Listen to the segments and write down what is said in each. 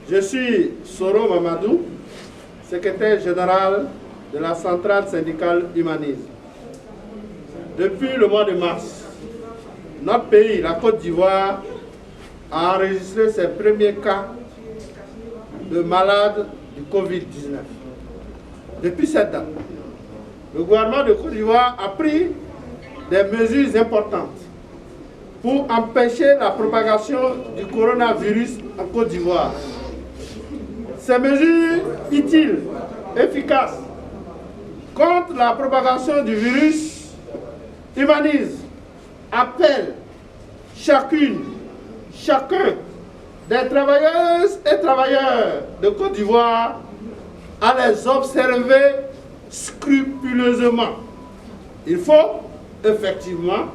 Je suis Soro Mamadou, secrétaire général de la centrale syndicale Humanisme. Depuis le mois de mars, notre pays, la Côte d'Ivoire, a enregistré ses premiers cas de malades du Covid-19. Depuis cette date, le gouvernement de Côte d'Ivoire a pris des mesures importantes pour empêcher la propagation du coronavirus en Côte d'Ivoire. Ces mesures utiles, efficaces contre la propagation du virus, Humanisme appelle chacun des travailleuses et travailleurs de Côte d'Ivoire à les observer scrupuleusement. Il faut effectivement,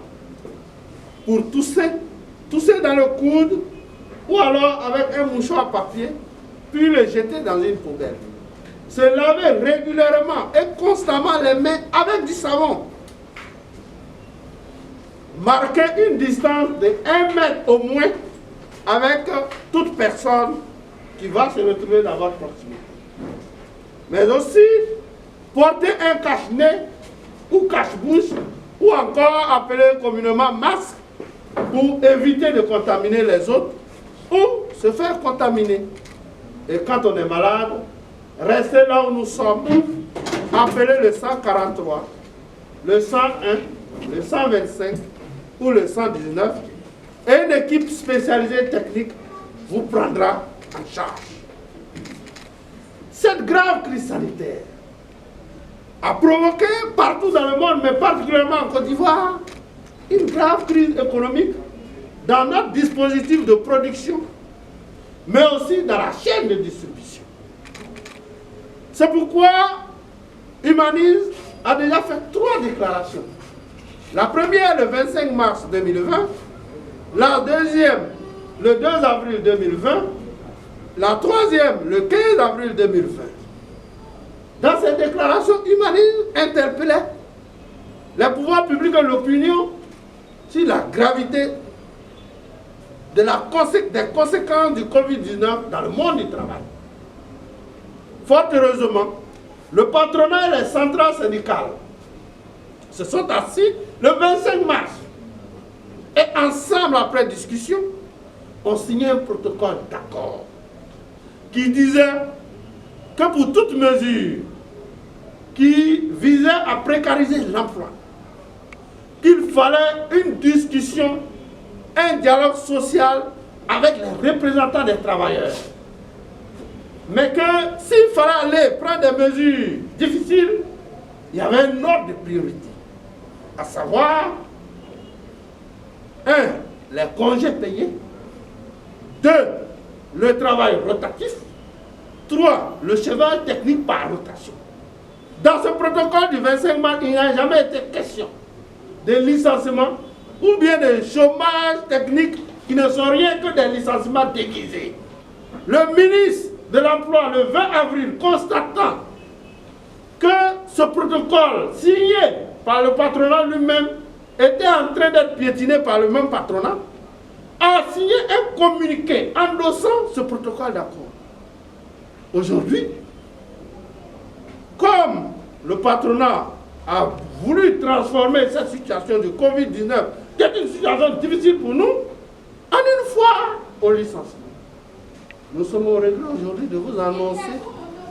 pour tousser dans le coude ou alors avec un mouchoir papier, puis le jeter dans une poubelle. Se laver régulièrement et constamment les mains avec du savon. Marquer une distance de 1 mètre au moins avec toute personne qui va se retrouver dans votre proximité. Mais aussi porter un cache-nez ou cache-bouche ou encore appelé communément masque pour éviter de contaminer les autres ou se faire contaminer. Et quand on est malade, restez là où nous sommes, appelez le 143, le 101, le 125 ou le 119 et une équipe spécialisée technique vous prendra en charge. Cette grave crise sanitaire a provoqué partout dans le monde, mais particulièrement en Côte d'Ivoire, une grave crise économique dans notre dispositif de production, mais aussi dans la chaîne de distribution. C'est pourquoi Humanisme a déjà fait 3 déclarations. La première le 25 mars 2020, la deuxième le 2 avril 2020, la troisième le 15 avril 2020. Dans cette déclaration, Humanisme interpellait les pouvoirs publics et l'opinion sur la gravité des conséquences du Covid-19 dans le monde du travail. Fort heureusement, le patronat et les centrales syndicales se sont assis le 25 mars et ensemble, après discussion, ont signé un protocole d'accord qui disait que pour toute mesure qui visait à précariser l'emploi, qu'il fallait une discussion, un dialogue social avec les représentants des travailleurs. Mais que s'il fallait aller prendre des mesures difficiles, il y avait un ordre de priorité. À savoir, 1. Les congés payés. 2. Le travail rotatif. 3. Le cheval technique par rotation. Dans ce protocole du 25 mars, il n'a jamais été question de licenciement ou bien de chômage technique qui ne sont rien que des licenciements déguisés. Le ministre de l'Emploi, le 20 avril, constatant que ce protocole signé par le patronat lui-même était en train d'être piétiné par le même patronat, a signé un communiqué endossant ce protocole d'accord. Aujourd'hui, comme le patronat a voulu transformer cette situation du Covid-19, qui est une situation difficile pour nous, en une fois au licenciement. Nous sommes au regret aujourd'hui de vous annoncer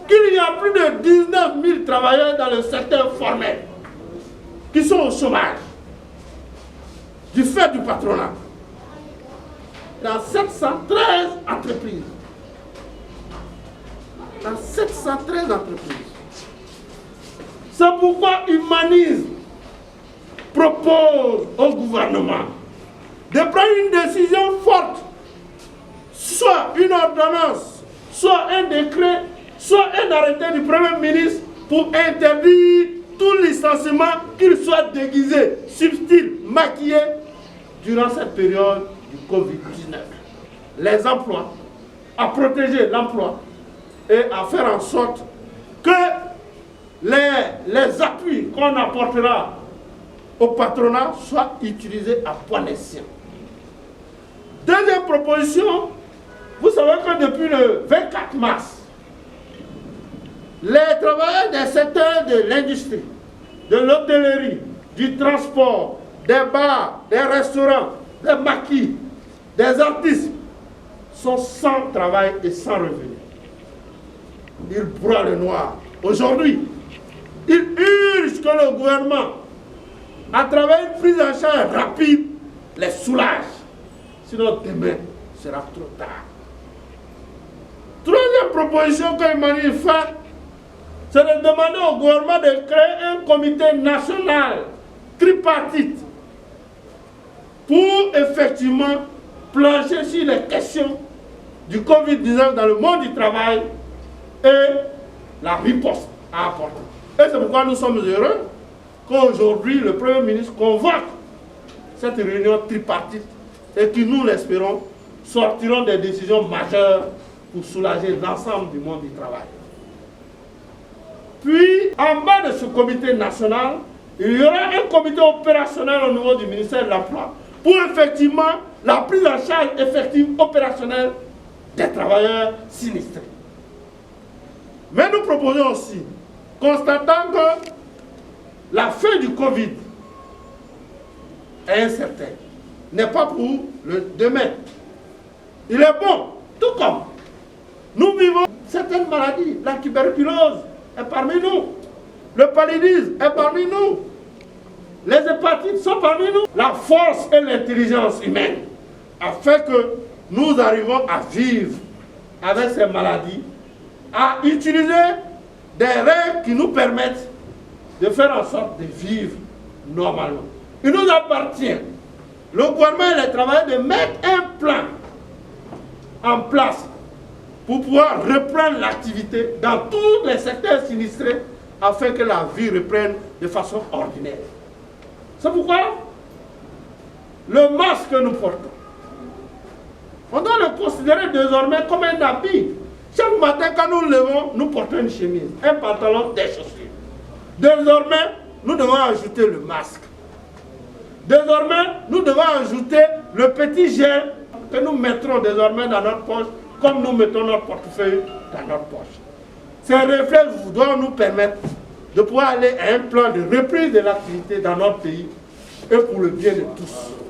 qu'il y a plus de 19 000 travailleurs dans le secteur formel qui sont au chômage du fait du patronat dans 713 entreprises. Dans 713 entreprises. C'est pourquoi Humanisme propose au gouvernement de prendre une décision forte, soit une ordonnance, soit un décret, soit un arrêté du Premier ministre pour interdire tout licenciement, qu'il soit déguisé, subtil, maquillé, durant cette période du Covid-19. Les emplois, à protéger l'emploi et à faire en sorte que les appuis qu'on apportera au patronat soient utilisés à bon escient. Deuxième proposition, vous savez que depuis le 24 mars, les travailleurs des secteurs de l'industrie, de l'hôtellerie, du transport, des bars, des restaurants, des maquis, des artistes sont sans travail et sans revenu. Ils broient le noir. Aujourd'hui, ils urgent que le gouvernement, à travers une prise en charge rapide, les soulage. Sinon, demain sera trop tard. Troisième proposition que Emmanuel fait, c'est de demander au gouvernement de créer un comité national tripartite pour effectivement plancher sur les questions du Covid-19 dans le monde du travail et la riposte à apporter. Et c'est pourquoi nous sommes heureux qu'aujourd'hui le Premier ministre convoque cette réunion tripartite et que nous l'espérons sortiront des décisions majeures pour soulager l'ensemble du monde du travail. Puis, en bas de ce comité national, il y aura un comité opérationnel au niveau du ministère de l'Emploi pour effectivement la prise en charge effective opérationnelle des travailleurs sinistrés. Mais nous proposons aussi, constatant que la fin du Covid est incertaine, n'est pas pour le demain. Il est bon, tout comme nous vivons certaines maladies, la tuberculose est parmi nous, le paludisme est parmi nous, les hépatites sont parmi nous. La force et l'intelligence humaine a fait que nous arrivons à vivre avec ces maladies, à utiliser des règles qui nous permettent de faire en sorte de vivre normalement. Il nous appartient, le gouvernement et les travailleurs, de mettre un plan en place pour pouvoir reprendre l'activité dans tous les secteurs sinistrés afin que la vie reprenne de façon ordinaire. C'est pourquoi le masque que nous portons, on doit le considérer désormais comme un habit. Chaque matin, quand nous levons, nous portons une chemise, un pantalon, des chaussures. Désormais, nous devons ajouter le masque. Désormais, nous devons ajouter le petit gel que nous mettrons désormais dans notre poche, comme nous mettons notre portefeuille dans notre poche. Ces réflexes doivent nous permettre de pouvoir aller à un plan de reprise de l'activité dans notre pays et pour le bien de tous.